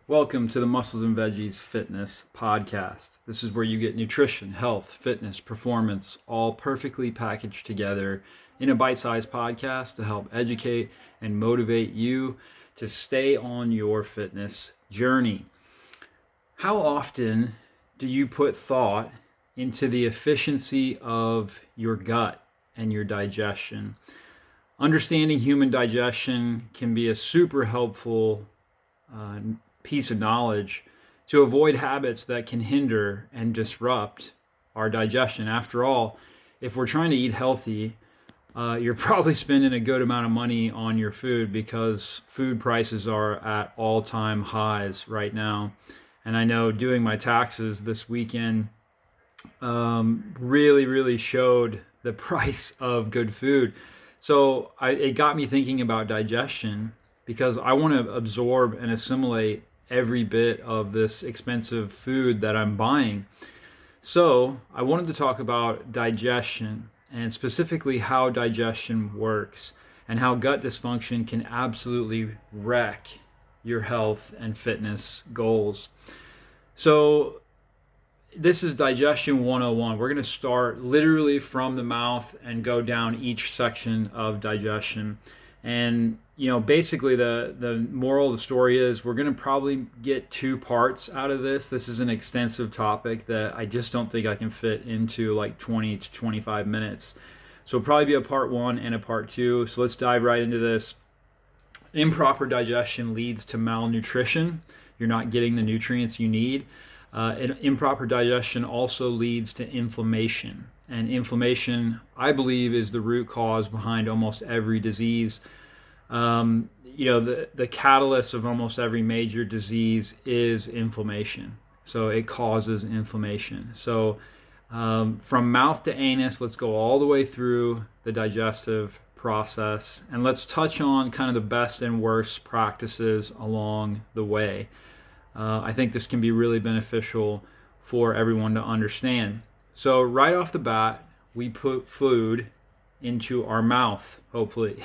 Welcome to the Muscles and Veggies Fitness Podcast. This is where you get nutrition, health, fitness, performance, all perfectly packaged together in a bite-sized podcast to help educate and motivate you to stay on your fitness journey. How often do you put thought into the efficiency of your gut and your digestion? Understanding human digestion can be a super helpful piece of knowledge to avoid habits that can hinder and disrupt our digestion. After all, if we're trying to eat healthy, you're probably spending a good amount of money on your food because food prices are at all-time highs right now. And I know doing my taxes this weekend really showed the price of good food. So it got me thinking about digestion because I want to absorb and assimilate every bit of this expensive food that I'm buying. So I wanted to talk about digestion and specifically how digestion works and how gut dysfunction can absolutely wreck your health and fitness goals. So this is Digestion 101. We're going to start literally from the mouth and go down each section of digestion. And basically the moral of the story is we're going to probably get two parts out of this. This is an extensive topic that I just don't think I can fit into like 20 to 25 minutes. So it'll probably be a part one and a part two. So let's dive right into this. Improper digestion leads to malnutrition. You're not getting the nutrients you need. Improper digestion also leads to inflammation. And inflammation, I believe, is the root cause behind almost every disease. The catalyst of almost every major disease is inflammation. So it causes inflammation. So from mouth to anus, let's go all the way through the digestive process. And let's touch on kind of the best and worst practices along the way. I think this can be really beneficial for everyone to understand. So right off the bat, we put food into our mouth, hopefully.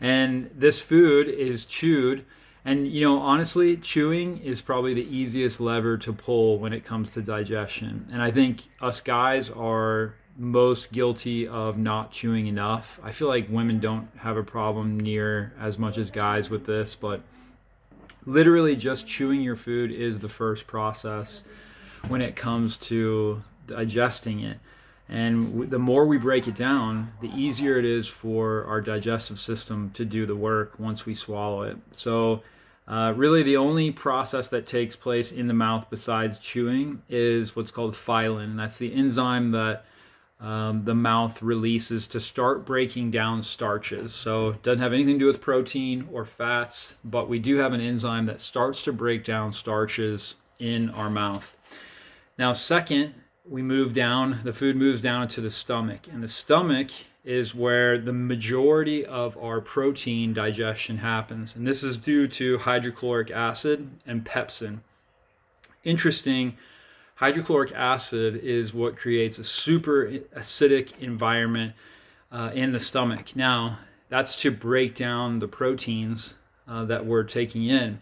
And this food is chewed. And, honestly, chewing is probably the easiest lever to pull when it comes to digestion. And I think us guys are most guilty of not chewing enough. I feel like women don't have a problem near as much as guys with this, but literally just chewing your food is the first process when it comes to digesting it. And the more we break it down, the easier it is for our digestive system to do the work once we swallow it. So really the only process that takes place in the mouth besides chewing is what's called phylin. That's the enzyme that the mouth releases to start breaking down starches. So it doesn't have anything to do with protein or fats, but we do have an enzyme that starts to break down starches in our mouth. Now, second, the food moves down to the stomach, and the stomach is where the majority of our protein digestion happens, and this is due to hydrochloric acid and pepsin. Interesting, hydrochloric acid is what creates a super acidic environment in the stomach. Now, that's to break down the proteins that we're taking in.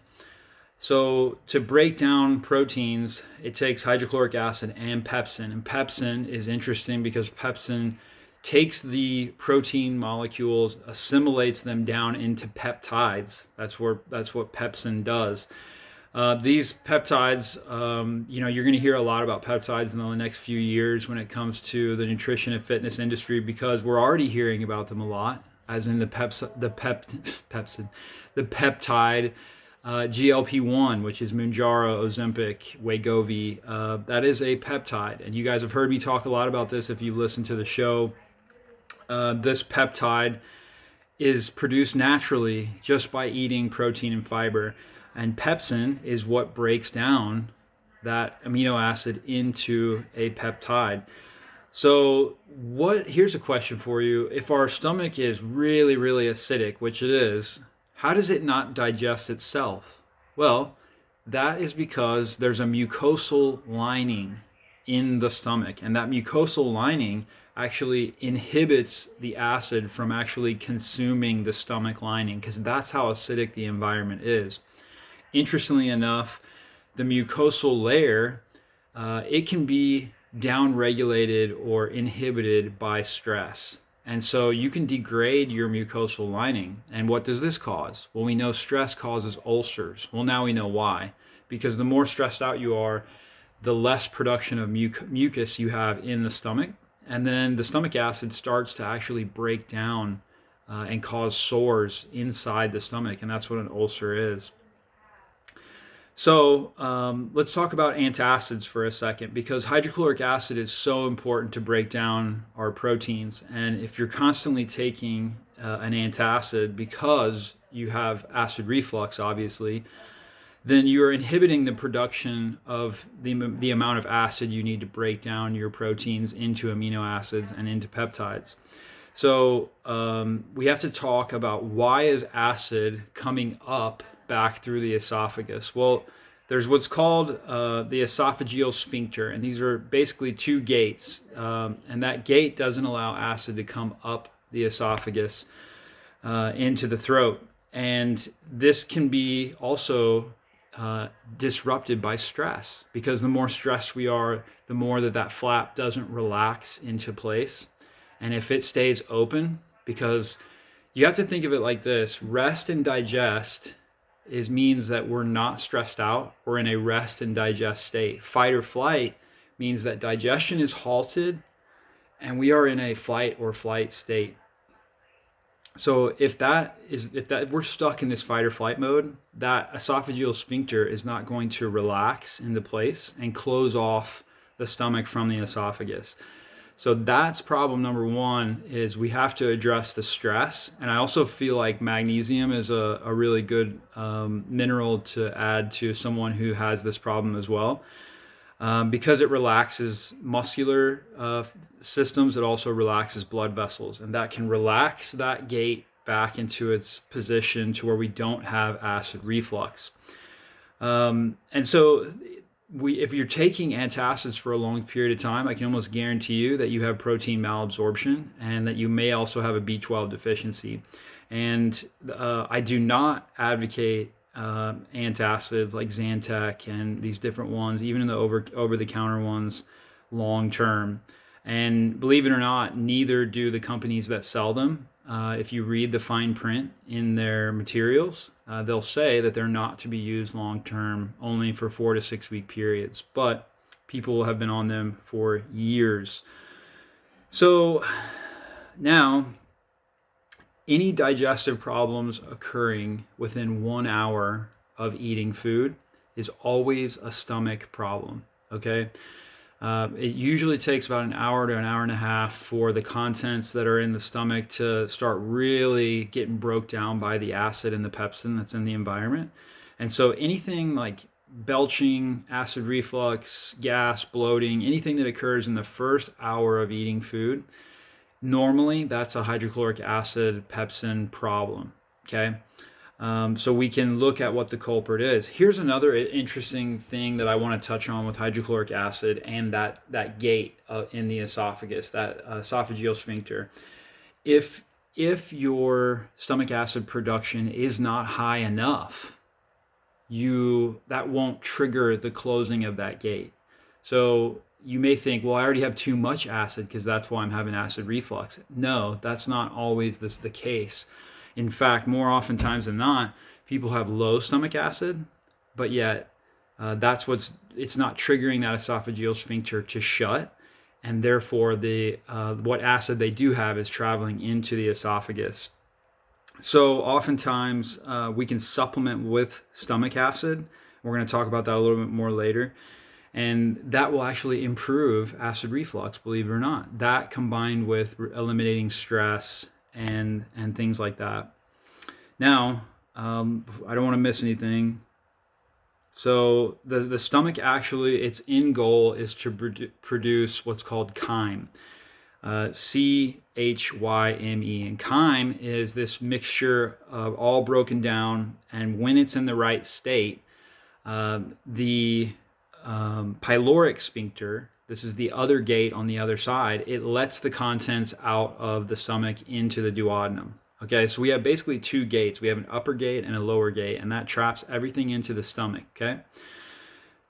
So to break down proteins, it takes hydrochloric acid and pepsin. And pepsin is interesting because pepsin takes the protein molecules, assimilates them down into peptides. That's what pepsin does. These peptides, you're going to hear a lot about peptides in the next few years when it comes to the nutrition and fitness industry because we're already hearing about them a lot, as in the peptide. GLP-1, which is Mounjaro, Ozempic, Wegovy, that is a peptide. And you guys have heard me talk a lot about this if you've listened to the show. This peptide is produced naturally just by eating protein and fiber. And pepsin is what breaks down that amino acid into a peptide. So here's a question for you. If our stomach is really acidic, which it is, how does it not digest itself? Well, that is because there's a mucosal lining in the stomach, and that mucosal lining actually inhibits the acid from actually consuming the stomach lining because that's how acidic the environment is. Interestingly enough, the mucosal layer, it can be downregulated or inhibited by stress. And so you can degrade your mucosal lining. And what does this cause? Well, we know stress causes ulcers. Well, now we know why. Because the more stressed out you are, the less production of mucus you have in the stomach. And then the stomach acid starts to actually break down and cause sores inside the stomach. And that's what an ulcer is. So let's talk about antacids for a second, because hydrochloric acid is so important to break down our proteins. And if you're constantly taking an antacid because you have acid reflux, obviously, then you're inhibiting the production of the amount of acid you need to break down your proteins into amino acids and into peptides. So we have to talk about, why is acid coming up back through the esophagus? Well, there's what's called the esophageal sphincter, and these are basically two gates, and that gate doesn't allow acid to come up the esophagus into the throat. And this can be also disrupted by stress, because the more stressed we are, the more that flap doesn't relax into place. And if it stays open, because you have to think of it like this: rest and digest means that we're not stressed out. We're in a rest and digest state. Fight or flight means that digestion is halted and we are in a fight or flight state. So if we're stuck in this fight or flight mode, that esophageal sphincter is not going to relax into place and close off the stomach from the esophagus. So that's problem number one, is we have to address the stress. And I also feel like magnesium is a really good mineral to add to someone who has this problem as well. Because it relaxes muscular systems, it also relaxes blood vessels, and that can relax that gate back into its position to where we don't have acid reflux. And so if you're taking antacids for a long period of time, I can almost guarantee you that you have protein malabsorption, and that you may also have a B12 deficiency. And I do not advocate antacids like Zantac and these different ones, even in the over-the-counter ones, long term. And believe it or not, neither do the companies that sell them. If you read the fine print in their materials, they'll say that they're not to be used long term, only for 4 to 6 week periods. But people have been on them for years. So now, any digestive problems occurring within 1 hour of eating food is always a stomach problem, okay? It usually takes about an hour to an hour and a half for the contents that are in the stomach to start really getting broke down by the acid and the pepsin that's in the environment. And so anything like belching, acid reflux, gas, bloating, anything that occurs in the first hour of eating food, normally that's a hydrochloric acid pepsin problem, okay? So we can look at what the culprit is. Here's another interesting thing that I want to touch on with hydrochloric acid and that gate in the esophagus, that esophageal sphincter. If your stomach acid production is not high enough, that won't trigger the closing of that gate. So you may think, well, I already have too much acid because that's why I'm having acid reflux. No, that's not always the case. In fact, more oftentimes than not, people have low stomach acid, but yet it's not triggering that esophageal sphincter to shut, and therefore what acid they do have is traveling into the esophagus. So oftentimes we can supplement with stomach acid. We're going to talk about that a little bit more later. And that will actually improve acid reflux, believe it or not. That combined with eliminating stress and things like that. Now, I don't want to miss anything. So the stomach actually, its end goal is to produce what's called chyme. Chyme. And chyme is this mixture of all broken down, and when it's in the right state, the pyloric sphincter, this is the other gate on the other side, it lets the contents out of the stomach into the duodenum. Okay, so we have basically two gates. We have an upper gate and a lower gate, and that traps everything into the stomach. Okay,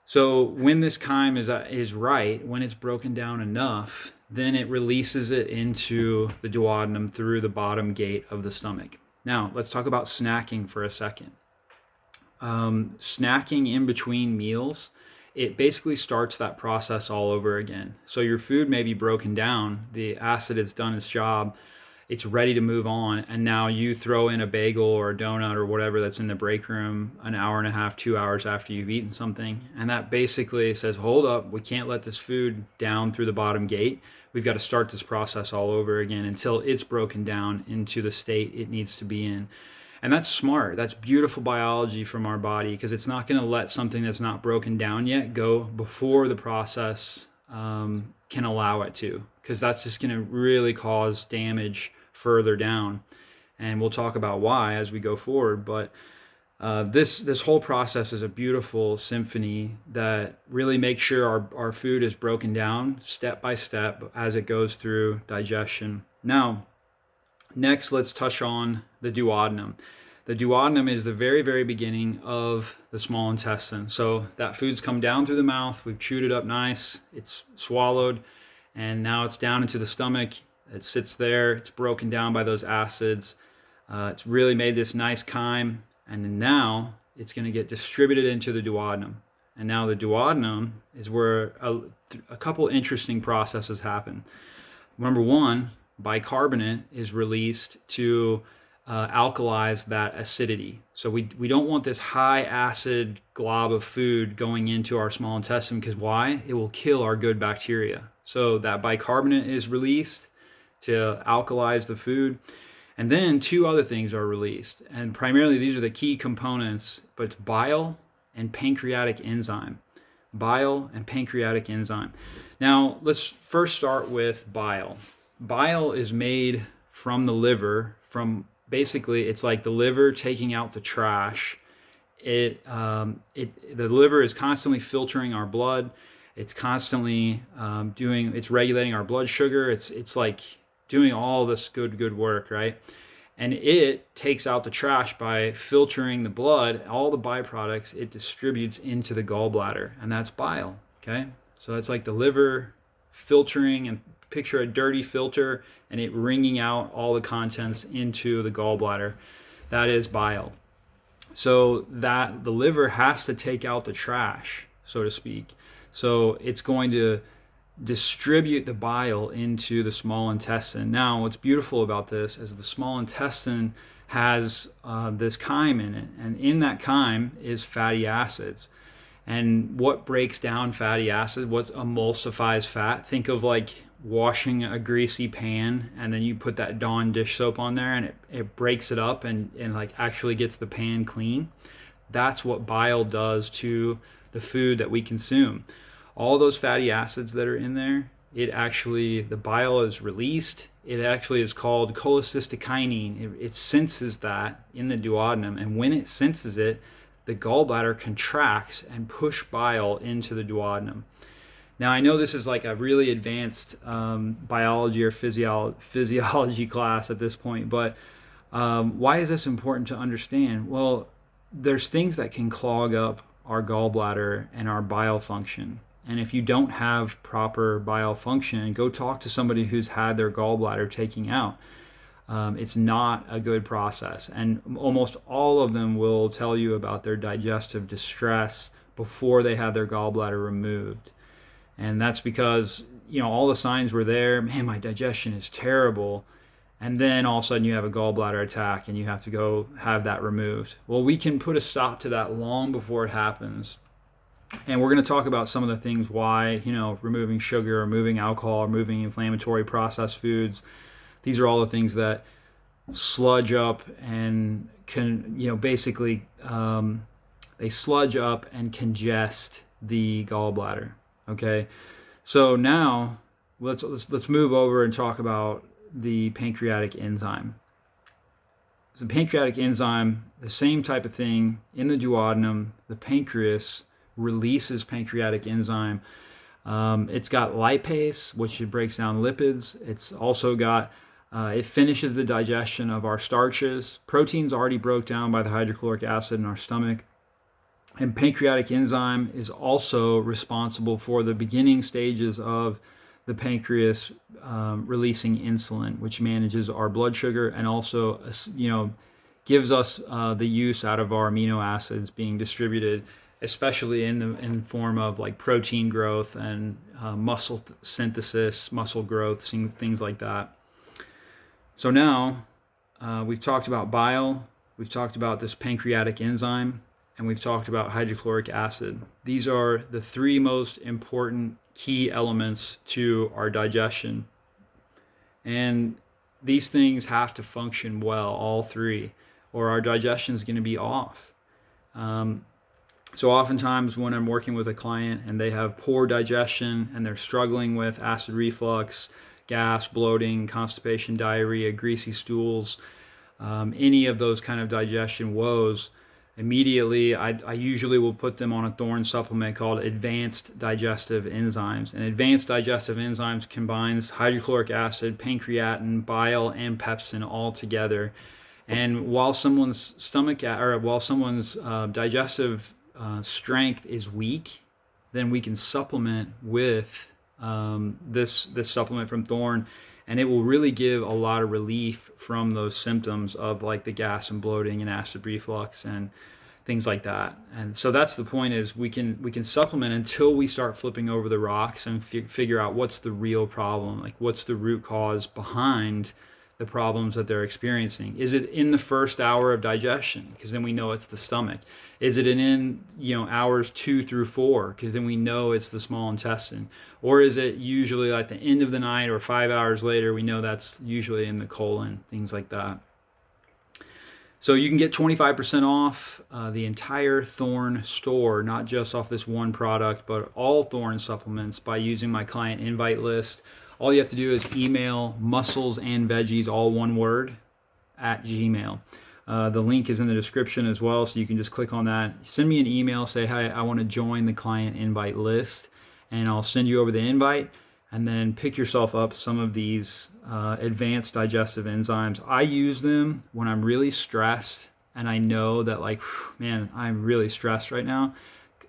so when this chyme is right, when it's broken down enough, then it releases it into the duodenum through the bottom gate of the stomach. Now, let's talk about snacking for a second. Snacking in between meals, it basically starts that process all over again. So your food may be broken down, the acid has done its job, it's ready to move on, and now you throw in a bagel or a donut or whatever that's in the break room an hour and a half, 2 hours after you've eaten something, and that basically says, hold up, we can't let this food down through the bottom gate. We've got to start this process all over again until it's broken down into the state it needs to be in. And that's smart. That's beautiful biology from our body, because it's not going to let something that's not broken down yet go before the process can allow it to, because that's just going to really cause damage further down. And we'll talk about why as we go forward. But this whole process is a beautiful symphony that really makes sure our food is broken down step by step as it goes through digestion. Now, next, let's touch on the duodenum. The duodenum is the very, very beginning of the small intestine. So that food's come down through the mouth, we've chewed it up nice, it's swallowed, and now it's down into the stomach. It sits there, it's broken down by those acids. It's really made this nice chyme, and now it's going to get distributed into the duodenum. And now the duodenum is where a couple interesting processes happen. Number one, bicarbonate is released to alkalize that acidity. So we don't want this high acid glob of food going into our small intestine, because why? It will kill our good bacteria. So that bicarbonate is released to alkalize the food. And then two other things are released. And primarily these are the key components, but it's bile and pancreatic enzyme. Bile and pancreatic enzyme. Now, let's first start with bile. Bile is made from the liver, basically it's like the liver taking out the trash. The liver is constantly filtering our blood. It's constantly it's regulating our blood sugar. It's like doing all this good work, right? And it takes out the trash by filtering the blood. All the byproducts it distributes into the gallbladder, and that's bile. Okay, so it's like the liver filtering, and picture a dirty filter and it wringing out all the contents into the gallbladder. That is bile. So that the liver has to take out the trash, so to speak. So it's going to distribute the bile into the small intestine. Now, what's beautiful about this is the small intestine has this chyme in it, and in that chyme is fatty acids. And what breaks down fatty acid, what emulsifies fat? Think of like washing a greasy pan, and then you put that Dawn dish soap on there, and it breaks it up and like actually gets the pan clean. That's what bile does to the food that we consume. All those fatty acids that are in there, the bile is released. It actually is called cholecystokinin. It senses that in the duodenum, and when it senses it, the gallbladder contracts and push bile into the duodenum. Now, I know this is like a really advanced biology or physiology class at this point, but why is this important to understand? Well, there's things that can clog up our gallbladder and our bile function. And if you don't have proper bile function, go talk to somebody who's had their gallbladder taken out. It's not a good process. And almost all of them will tell you about their digestive distress before they had their gallbladder removed. And that's because, all the signs were there. Man, my digestion is terrible. And then all of a sudden you have a gallbladder attack and you have to go have that removed. Well, we can put a stop to that long before it happens. And we're going to talk about some of the things why, removing sugar, removing alcohol, removing inflammatory processed foods. These are all the things that sludge up and basically they sludge up and congest the gallbladder. Okay, so now let's move over and talk about the pancreatic enzyme. So the pancreatic enzyme, the same type of thing in the duodenum. The pancreas releases pancreatic enzyme. It's got lipase, which breaks down lipids. It's also got It finishes the digestion of our starches. Proteins already broke down by the hydrochloric acid in our stomach. And pancreatic enzyme is also responsible for the beginning stages of the pancreas releasing insulin, which manages our blood sugar and also, gives us the use out of our amino acids being distributed, especially in the form of like protein growth and muscle synthesis, muscle growth, things like that. So now we've talked about bile, we've talked about this pancreatic enzyme, and we've talked about hydrochloric acid. These are the three most important key elements to our digestion. And these things have to function well, all three, or our digestion is going to be off. So oftentimes when I'm working with a client and they have poor digestion and they're struggling with acid reflux, gas, bloating, constipation, diarrhea, greasy stools, any of those kind of digestion woes, immediately I usually will put them on a Thorne supplement called Advanced Digestive Enzymes. And Advanced Digestive Enzymes combines hydrochloric acid, pancreatin, bile, and pepsin all together. And while someone's digestive strength is weak, then we can supplement with this supplement from Thorne, and it will really give a lot of relief from those symptoms of like the gas and bloating and acid reflux and things like that. And so that's the point, is we can supplement until we start flipping over the rocks and figure out what's the real problem, like what's the root cause behind the problems that they're experiencing. Is it in the first hour of digestion? Because then we know it's the stomach. Is it in hours 2 through 4? Because then we know it's the small intestine. Or is it usually at the end of the night or 5 hours later? We know that's usually in the colon, things like that. So you can get 25% off the entire Thorne store, not just off this one product, but all Thorne supplements by using my client invite list. All you have to do is email muscles and veggies, all one word, at Gmail. The link is in the description as well, so you can just click on that. Send me an email, say, hi, I want to join the client invite list, and I'll send you over the invite, and then pick yourself up some of these advanced digestive enzymes. I use them when I'm really stressed, and I know that, like, man, I'm really stressed right now.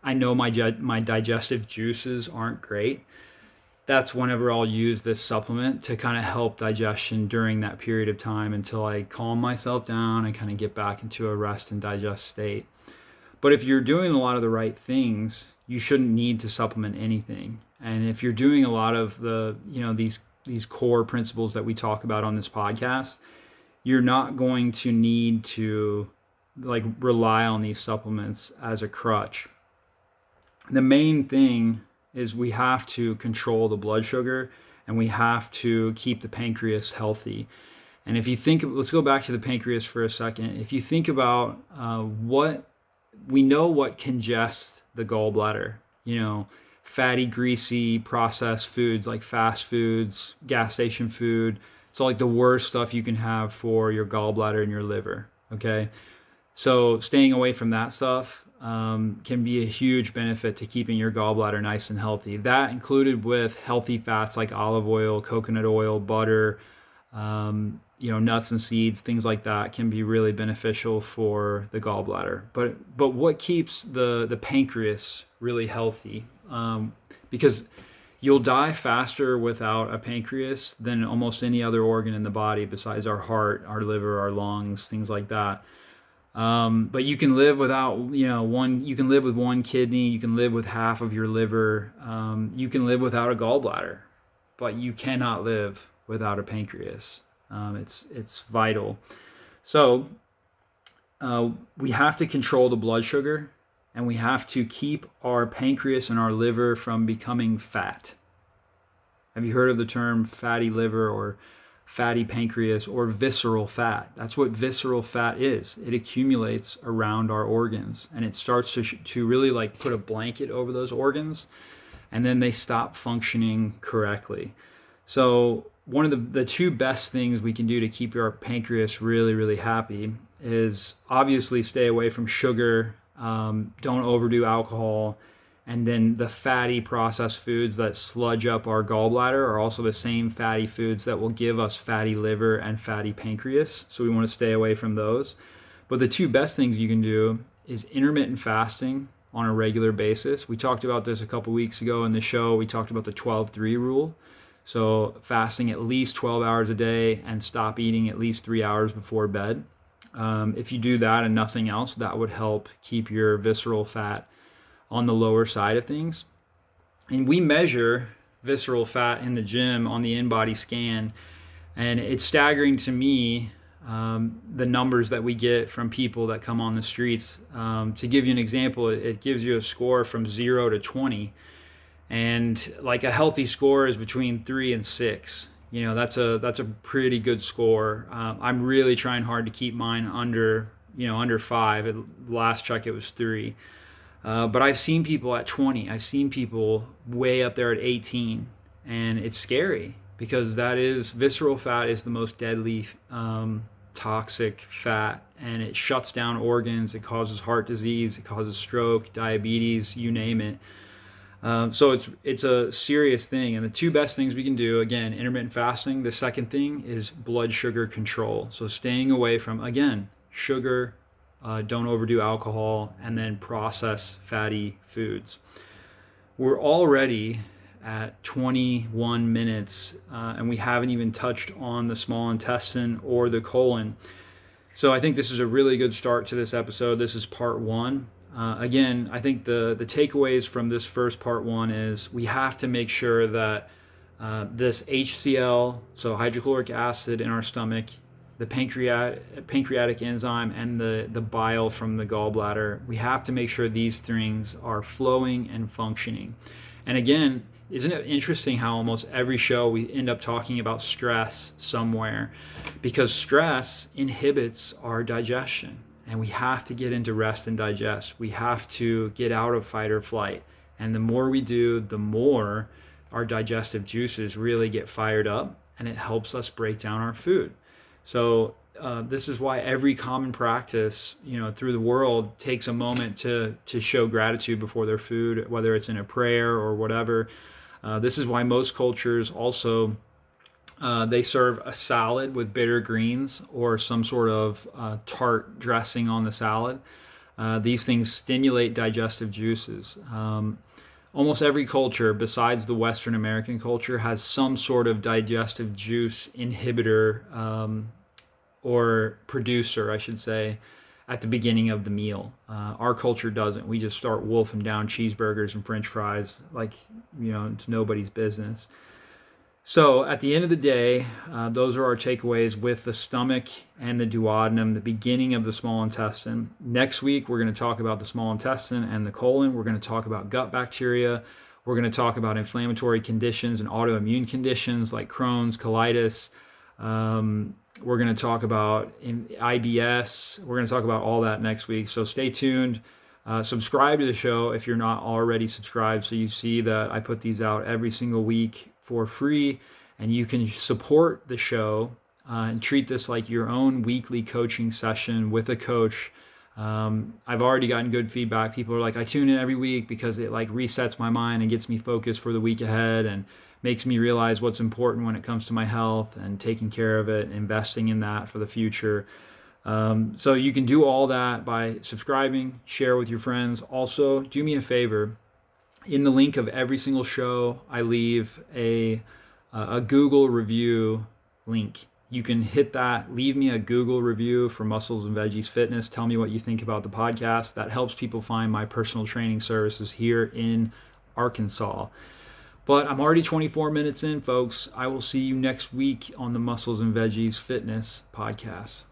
I know my digestive juices aren't great. That's whenever I'll use this supplement to kind of help digestion during that period of time until I calm myself down and kind of get back into a rest and digest state. But if you're doing a lot of the right things, you shouldn't need to supplement anything. And if you're doing a lot of the, these core principles that we talk about on this podcast, you're not going to need to like rely on these supplements as a crutch. The main thing is we have to control the blood sugar, and we have to keep the pancreas healthy. And if you think, let's go back to the pancreas for a second. If you think about what congests the gallbladder, fatty, greasy, processed foods like fast foods, gas station food. It's like the worst stuff you can have for your gallbladder and your liver, okay? So staying away from that stuff can be a huge benefit to keeping your gallbladder nice and healthy. That included with healthy fats like olive oil, coconut oil, butter, nuts and seeds, things like that can be really beneficial for the gallbladder. But what keeps the pancreas really healthy? Because you'll die faster without a pancreas than almost any other organ in the body besides our heart, our liver, our lungs, things like that. But you can live without, you can live with one kidney, you can live with half of your liver, you can live without a gallbladder, but you cannot live without a pancreas. It's vital. So, we have to control the blood sugar, and we have to keep our pancreas and our liver from becoming fat. Have you heard of the term fatty liver or fatty pancreas or visceral fat? That's what visceral fat is. It accumulates around our organs, and it starts to really like put a blanket over those organs, and then they stop functioning correctly. So one of the two best things we can do to keep our pancreas really, really happy is obviously stay away from sugar, don't overdo alcohol, And then the fatty processed foods that sludge up our gallbladder are also the same fatty foods that will give us fatty liver and fatty pancreas. So we want to stay away from those. But the two best things you can do is intermittent fasting on a regular basis. We talked about this a couple weeks ago in the show. We talked about the 12-3 rule. So fasting at least 12 hours a day and stop eating at least 3 hours before bed. If you do that and nothing else, that would help keep your visceral fat on the lower side of things. And we measure visceral fat in the gym on the in-body scan, and it's staggering to me, the numbers that we get from people that come on the streets. To give you an example, it gives you a score from 0 to 20, and like a healthy score is between 3 and 6. That's a pretty good score. I'm really trying hard to keep mine under 5. At last check, it was 3. But I've seen people at 20. I've seen people way up there at 18. And it's scary because visceral fat is the most deadly toxic fat. And it shuts down organs. It causes heart disease. It causes stroke, diabetes, you name it. So it's a serious thing. And the two best things we can do, again, intermittent fasting. The second thing is blood sugar control. So staying away from, again, sugar, don't overdo alcohol, and then processed fatty foods. We're already at 21 minutes, and we haven't even touched on the small intestine or the colon. So I think this is a really good start to this episode. This is part 1. Again, I think the takeaways from this first part 1 is we have to make sure that this HCl, so hydrochloric acid in our stomach, the pancreatic enzyme, and the bile from the gallbladder, we have to make sure these things are flowing and functioning. And again, isn't it interesting how almost every show we end up talking about stress somewhere? Because stress inhibits our digestion, and we have to get into rest and digest. We have to get out of fight or flight. And the more we do, the more our digestive juices really get fired up, and it helps us break down our food. So this is why every common practice, through the world takes a moment to show gratitude before their food, whether it's in a prayer or whatever. This is why most cultures also, they serve a salad with bitter greens or some sort of tart dressing on the salad. These things stimulate digestive juices. Almost every culture besides the Western American culture has some sort of digestive juice inhibitor or producer, I should say, at the beginning of the meal. Our culture doesn't. We just start wolfing down cheeseburgers and French fries like, it's nobody's business. So at the end of the day, those are our takeaways with the stomach and the duodenum, the beginning of the small intestine. Next week, we're going to talk about the small intestine and the colon. We're going to talk about gut bacteria. We're going to talk about inflammatory conditions and autoimmune conditions like Crohn's, colitis. We're going to talk about IBS. We're going to talk about all that next week. So stay tuned. Subscribe to the show if you're not already subscribed, so you see that I put these out every single week for free, and you can support the show and treat this like your own weekly coaching session with a coach. I've already gotten good feedback. People are like, I tune in every week because it like resets my mind and gets me focused for the week ahead and makes me realize what's important when it comes to my health and taking care of it, investing in that for the future. So you can do all that by subscribing, share with your friends. Also, do me a favor. In the link of every single show, I leave a Google review link. You can hit that, leave me a Google review for Muscles and Veggies Fitness. Tell me what you think about the podcast. That helps people find my personal training services here in Arkansas. But I'm already 24 minutes in, folks. I will see you next week on the Muscles and Veggies Fitness podcast.